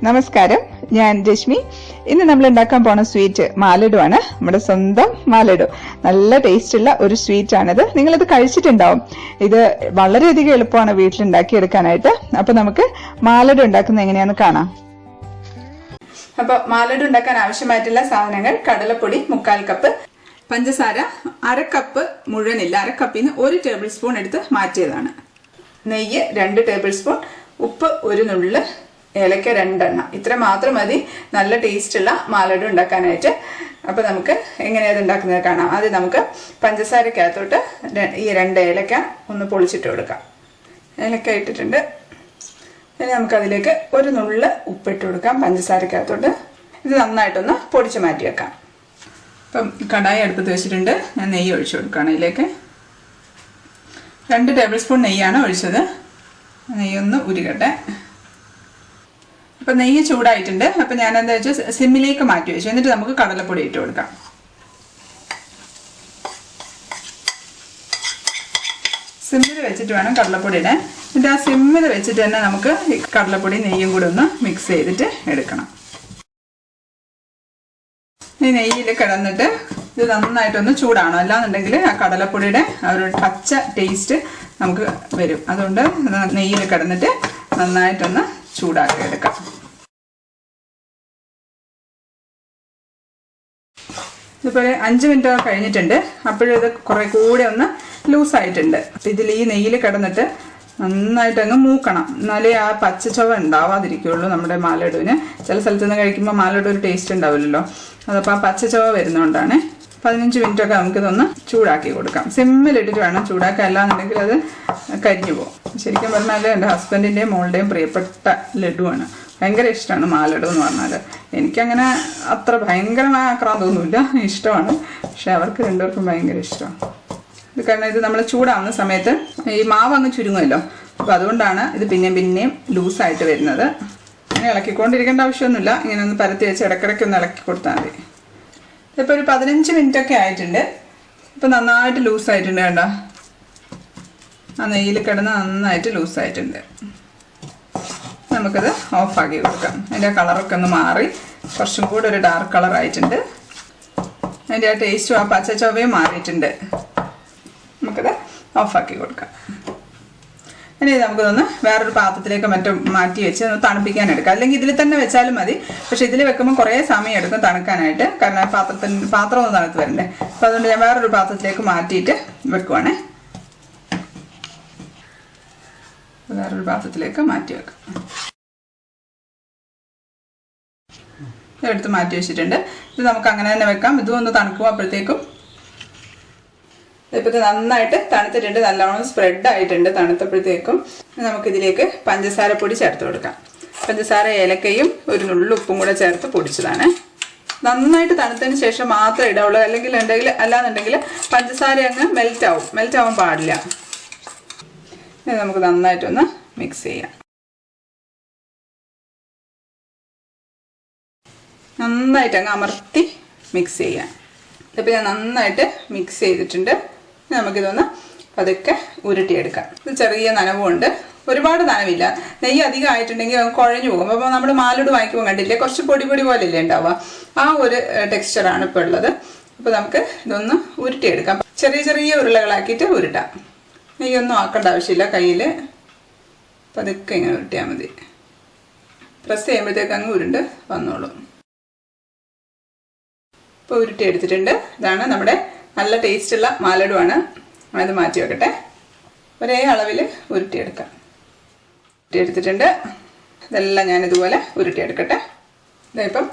നമസ്കാരം, ഞാൻ രശ്മി. ഇന്ന് നമ്മൾ ഉണ്ടാക്കാൻ പോണ സ്വീറ്റ് മാലഡു ആണ്. നമ്മുടെ സ്വന്തം മാലഡു. നല്ല ടേസ്റ്റ് ഉള്ള ഒരു സ്വീറ്റ് ആണിത്. നിങ്ങളിത് കഴിച്ചിട്ടുണ്ടാവും. ഇത് വളരെയധികം എളുപ്പമാണ് വീട്ടിലുണ്ടാക്കി എടുക്കാനായിട്ട്. അപ്പൊ നമുക്ക് മാലഡു ഉണ്ടാക്കുന്നത് എങ്ങനെയാന്ന് കാണാം. അപ്പൊ മാലഡു ഉണ്ടാക്കാൻ ആവശ്യമായിട്ടുള്ള സാധനങ്ങൾ: കടലപ്പൊടി 1/4 കപ്പ്, പഞ്ചസാര 1/2 കപ്പ് മുഴുവനില്ല, 1/2 കപ്പിന് 1 ടേബിൾ സ്പൂൺ എടുത്ത് മാറ്റിയതാണ്, നെയ്യ് 2 ടേബിൾ സ്പൂൺ, ഉപ്പ് 1 നുള്ള്, ഏലക്ക 2 എണ്ണം. ഇത്ര മാത്രം മതി നല്ല ടേസ്റ്റ് ഉള്ള മാലഡു ഉണ്ടാക്കാനായിട്ട്. അപ്പൊ നമുക്ക് എങ്ങനെയത് ഉണ്ടാക്കുന്നത് കാണാം. ആദ്യം നമുക്ക് പഞ്ചസാരക്കകത്തോട്ട് ഈ 2 ഏലക്ക ഒന്ന് പൊളിച്ചിട്ട് കൊടുക്കാം. ഏലക്ക ഇട്ടിട്ടുണ്ട്. ഇനി നമുക്കതിലേക്ക് 1 നുള്ള് ഉപ്പിട്ട് കൊടുക്കാം പഞ്ചസാരക്കകത്തോട്ട്. ഇത് നന്നായിട്ടൊന്ന് പൊടിച്ച് മാറ്റി വെക്കാം. അപ്പം കടായി അടുപ്പത്ത് വെച്ചിട്ടുണ്ട്. ഞാൻ നെയ്യ് ഒഴിച്ചു കൊടുക്കുകയാണ്. ഇതിലേക്ക് 2 ടേബിൾ സ്പൂൺ നെയ്യാണ് ഒഴിച്ചത്. നെയ്യൊന്ന് ഉരുകട്ടെ. അപ്പം നെയ്യ് ചൂടായിട്ടുണ്ട്. അപ്പം ഞാൻ എന്താ വെച്ചാൽ സിമ്മിലേക്ക് മാറ്റി വെച്ചു. എന്നിട്ട് നമുക്ക് കടലപ്പൊടി ഇട്ട് കൊടുക്കാം. സിമ്മിൽ വെച്ചിട്ട് വേണം കടലപ്പൊടി ഇടാൻ. എന്നിട്ട് ആ സിമ്മിൽ വെച്ചിട്ട് തന്നെ നമുക്ക് കടലപ്പൊടി നെയ്യും കൂടെ ഒന്ന് മിക്സ് ചെയ്തിട്ട് എടുക്കണം. ഈ നെയ്യിൽ കിടന്നിട്ട് ഇത് നന്നായിട്ടൊന്ന് ചൂടാണോ, അല്ലാന്നുണ്ടെങ്കിൽ ആ കടലപ്പൊടിയുടെ ആ ഒരു പച്ച ടേസ്റ്റ് നമുക്ക് വരും. അതുകൊണ്ട് നെയ്യിൽ കിടന്നിട്ട് നന്നായിട്ടൊന്ന് ചൂടാക്കി എടുക്കാം. ഇതിപ്പോൾ 5 മിനിറ്റ് കഴിഞ്ഞിട്ടുണ്ട്. അപ്പോഴും ഇത് കുറെ കൂടെ ഒന്ന് ലൂസായിട്ടുണ്ട്. ഇതിൽ ഈ നെയ്യിൽ കിടന്നിട്ട് നന്നായിട്ട് അങ്ങ് മൂക്കണം. എന്നാലേ ആ പച്ച ചുവ ഉണ്ടാവാതിരിക്കുള്ളൂ നമ്മുടെ മാലഡുവിന്. ചില സ്ഥലത്ത് നിന്ന് കഴിക്കുമ്പോൾ മാലഡു ഒരു ടേസ്റ്റ് ഉണ്ടാവില്ലല്ലോ. അതപ്പോൾ ആ പച്ച ചുവ വരുന്നതുകൊണ്ടാണ്. 15 മിനിറ്റൊക്കെ നമുക്കിതൊന്ന് ചൂടാക്കി കൊടുക്കാം. സിമ്മിലിട്ടിട്ട് വേണം ചൂടാക്കാൻ, അല്ലാന്നുണ്ടെങ്കിൽ അത് കരിഞ്ഞു പോകും. ശരിക്കും പറഞ്ഞാൽ എൻ്റെ ഹസ്ബൻഡിൻ്റെയും മോളുടെയും പ്രിയപ്പെട്ട ലഡുവാണ്. ഭയങ്കര ഇഷ്ടമാണ് മാലഡു എന്ന് പറഞ്ഞാൽ. എനിക്കങ്ങനെ അത്ര ഭയങ്കരമായ ആക്രാന്തമൊന്നുമില്ല, ഇഷ്ടമാണ്. പക്ഷെ അവർക്ക് രണ്ടുപേർക്കും ഭയങ്കര ഇഷ്ടമാണ്. ഇത് കാരണം ഇത് നമ്മൾ ചൂടാവുന്ന സമയത്ത് ഈ മാവ് അങ്ങ് ചുരുങ്ങുമല്ലോ. അപ്പോൾ അതുകൊണ്ടാണ് ഇത് പിന്നെയും ലൂസായിട്ട് വരുന്നത്. അങ്ങനെ ഇളക്കിക്കൊണ്ടിരിക്കേണ്ട ആവശ്യമൊന്നുമില്ല. ഇങ്ങനെ ഒന്ന് പരത്തി വെച്ച് ഇടയ്ക്കിടയ്ക്ക് ഒന്ന് ഇളക്കി കൊടുത്താൽ മതി. ഇതിപ്പോൾ ഒരു 15 മിനിറ്റൊക്കെ ആയിട്ടുണ്ട്. ഇപ്പോൾ നന്നായിട്ട് ലൂസായിട്ടുണ്ട്. കണ്ടോ, ആ നെയ്യിൽ കിടന്ന് നന്നായിട്ട് ലൂസായിട്ടുണ്ട്. നമുക്കത് ഓഫാക്കി കൊടുക്കാം. അതിൻ്റെ കളറൊക്കെ ഒന്ന് മാറി കുറച്ചും കൂടെ ഒരു ഡാർക്ക് കളറായിട്ടുണ്ട്. അതിൻ്റെ ആ ടേസ്റ്റും ആ പച്ച ചൊവയും മാറിയിട്ടുണ്ട്. നമുക്കത് ഓഫാക്കി കൊടുക്കാം. ഇനി നമുക്കിതൊന്ന് വേറൊരു പാത്രത്തിലേക്ക് മാറ്റി വെച്ച് ഒന്ന് തണുപ്പിക്കാൻ എടുക്കാം. അല്ലെങ്കിൽ ഇതിൽ തന്നെ വെച്ചാലും മതി. പക്ഷെ ഇതിൽ വെക്കുമ്പോൾ കുറേ സമയം എടുക്കും തണുക്കാനായിട്ട്. കാരണം പാത്രം ഒന്ന് തണുത്ത് വരണ്ടേ. അപ്പോൾ അതുകൊണ്ട് ഞാൻ വേറൊരു പാത്രത്തിലേക്ക് മാറ്റിയിട്ട് വെക്കുവാണേ. വേറൊരു പാത്രത്തിലേക്ക് മാറ്റി വെക്കാം. ഇതെടുത്ത് മാറ്റി വെച്ചിട്ടുണ്ട്. ഇത് നമുക്ക് അങ്ങനെ തന്നെ വെക്കാം. ഇതും ഒന്ന് തണുക്കും. അപ്പോഴത്തേക്കും ഇപ്പോൾ ഇത് നന്നായിട്ട് തണുത്തിട്ടുണ്ട്, നല്ലോണം സ്പ്രെഡ് ആയിട്ടുണ്ട്. തണുത്തപ്പോഴത്തേക്കും നമുക്കിതിലേക്ക് പഞ്ചസാര പൊടി ചേർത്ത് കൊടുക്കാം. പഞ്ചസാര ഏലക്കയും 1 നുള്ളു ഉപ്പും കൂടെ ചേർത്ത് പൊടിച്ചതാണ്. നന്നായിട്ട് തണുത്തതിന് ശേഷം മാത്രമേ ഇടാവുള്ളൂ. അല്ലാന്നുണ്ടെങ്കിൽ പഞ്ചസാര അങ്ങ് മെൽറ്റ് ആവാൻ പാടില്ല. ഇത് നമുക്ക് നന്നായിട്ടൊന്ന് മിക്സ് ചെയ്യാം. നന്നായിട്ട് അങ്ങ് അമർത്തി മിക്സ് ചെയ്യാം. ഇതിപ്പോൾ ഞാൻ നന്നായിട്ട് മിക്സ് ചെയ്തിട്ടുണ്ട്. നമുക്കിതൊന്ന് പതുക്കെ ഉരുട്ടിയെടുക്കാം. ഇത് ചെറിയ നനവുണ്ട്, ഒരുപാട് നനവില്ല. നെയ്യ് അധികം ആയിട്ടുണ്ടെങ്കിൽ കുഴഞ്ഞു പോകും. അപ്പോൾ നമ്മൾ മാലഡു വാങ്ങിക്കുമ്പോൾ കണ്ടില്ലേ, കുറച്ച് പൊടി പോലെയല്ലേ ഉണ്ടാവുക. ആ ഒരു ടെക്സ്ചറാണ് ഇപ്പോൾ ഉള്ളത്. അപ്പോൾ നമുക്ക് ഇതൊന്ന് ഉരുട്ടിയെടുക്കാം. ചെറിയ ഉരുളകളാക്കിയിട്ട് ഉരുട്ടാം. നെയ്യൊന്നും ആക്കേണ്ട ആവശ്യമില്ല. കയ്യിൽ പതുക്കെ ഇങ്ങനെ ഉരുട്ടിയാൽ മതി. പ്രസ് ചെയ്യുമ്പോഴത്തേക്ക് അങ്ങ് ഉരുണ്ട് വന്നോളും. ഇപ്പോൾ ഉരുട്ടി എടുത്തിട്ടുണ്ട്. ഇതാണ് നമ്മുടെ നല്ല ടേസ്റ്റുള്ള മാലഡു ആണ്. അത് മാറ്റി വെക്കട്ടെ. ഒരേ അളവിൽ ഉരുട്ടിയെടുക്കാം. ഉരുട്ടിയെടുത്തിട്ടുണ്ട്. ഇതെല്ലാം ഞാനിതുപോലെ ഉരുട്ടിയെടുക്കട്ടെ. ഇപ്പം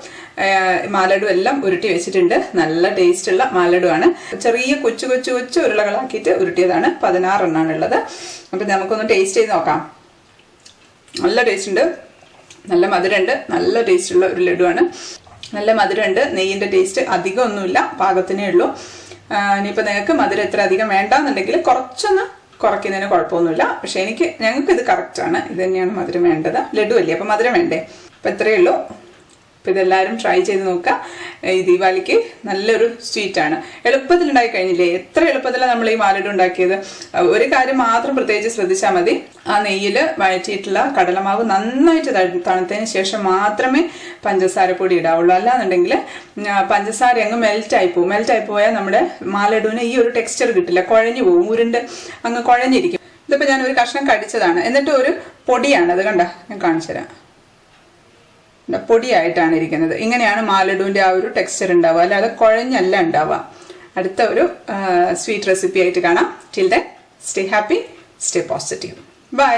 മാലഡു എല്ലാം ഉരുട്ടി വെച്ചിട്ടുണ്ട്. നല്ല ടേസ്റ്റുള്ള മാലഡു ആണ്. ചെറിയ കൊച്ചു ഉരുളകളാക്കിയിട്ട് ഉരുട്ടിയതാണ്. 16 എണ്ണമാണ് ഉള്ളത്. അപ്പം നമുക്കൊന്ന് ടേസ്റ്റ് ചെയ്ത് നോക്കാം. നല്ല ടേസ്റ്റ് ഉണ്ട്, നല്ല മധുരമുണ്ട്. നല്ല ടേസ്റ്റുള്ള ഒരു ലഡുവാണ്. നല്ല മധുരമുണ്ട്. നെയ്യിൻ്റെ ടേസ്റ്റ് അധികം ഒന്നുമില്ല, പാകത്തിനേ ഉള്ളൂ. ഇനിയിപ്പോൾ നിങ്ങൾക്ക് മധുരം എത്ര അധികം വേണ്ടാന്നുണ്ടെങ്കിൽ കുറച്ചൊന്ന് കുറയ്ക്കുന്നതിന് കുഴപ്പമൊന്നുമില്ല. പക്ഷേ ഞങ്ങൾക്ക് ഇത് കറക്റ്റാണ്. ഇത് തന്നെയാണ് മധുരം വേണ്ടത്. ലഡു അല്ലേ, അപ്പോൾ മധുരം വേണ്ടേ. അപ്പോൾ ഇത്രയേ ഉള്ളൂ. അപ്പോൾ ഇതെല്ലാവരും ട്രൈ ചെയ്ത് നോക്കുക. ഈ ദീപാവലിക്ക് നല്ലൊരു സ്വീറ്റാണ്. എളുപ്പത്തിൽ ഉണ്ടാക്കി കഴിഞ്ഞില്ലേ? എത്ര എളുപ്പത്തിലാണ് നമ്മൾ ഈ മാലഡു ഉണ്ടാക്കിയത്. ഒരു കാര്യം മാത്രം പ്രത്യേകിച്ച് ശ്രദ്ധിച്ചാൽ മതി. ആ നെയ്യിൽ വഴറ്റിയിട്ടുള്ള കടലമാവ് നന്നായിട്ട് തണുത്തതിന് ശേഷം മാത്രമേ പഞ്ചസാര പൊടി ഇടാവുള്ളൂ. അല്ലാന്നുണ്ടെങ്കിൽ പഞ്ചസാര അങ്ങ് മെൽറ്റായി പോകും. മെൽറ്റായി പോയാൽ നമ്മുടെ മാലഡുവിന് ഈ ഒരു ടെക്സ്ചർ കിട്ടില്ല, കുഴഞ്ഞു പോകും, ഉരുണ്ട് അങ്ങ് കുഴഞ്ഞിരിക്കും. ഇതിപ്പോൾ ഞാൻ ഒരു കഷ്ണം കടിച്ചതാണ്, എന്നിട്ട് ഒരു പൊടിയാണ് അത്. കണ്ട, ഞാൻ കാണിച്ചു തരാം. പൊടിയായിട്ടാണ് ഇരിക്കുന്നത്. ഇങ്ങനെയാണ് മാലഡുവിൻ്റെ ആ ഒരു ടെക്സ്ചർ ഉണ്ടാവുക, അല്ലാതെ കുഴഞ്ഞല്ല ഉണ്ടാവുക. അടുത്ത ഒരു സ്വീറ്റ് റെസിപ്പി ആയിട്ട് കാണാം. Till then stay happy, stay positive. By.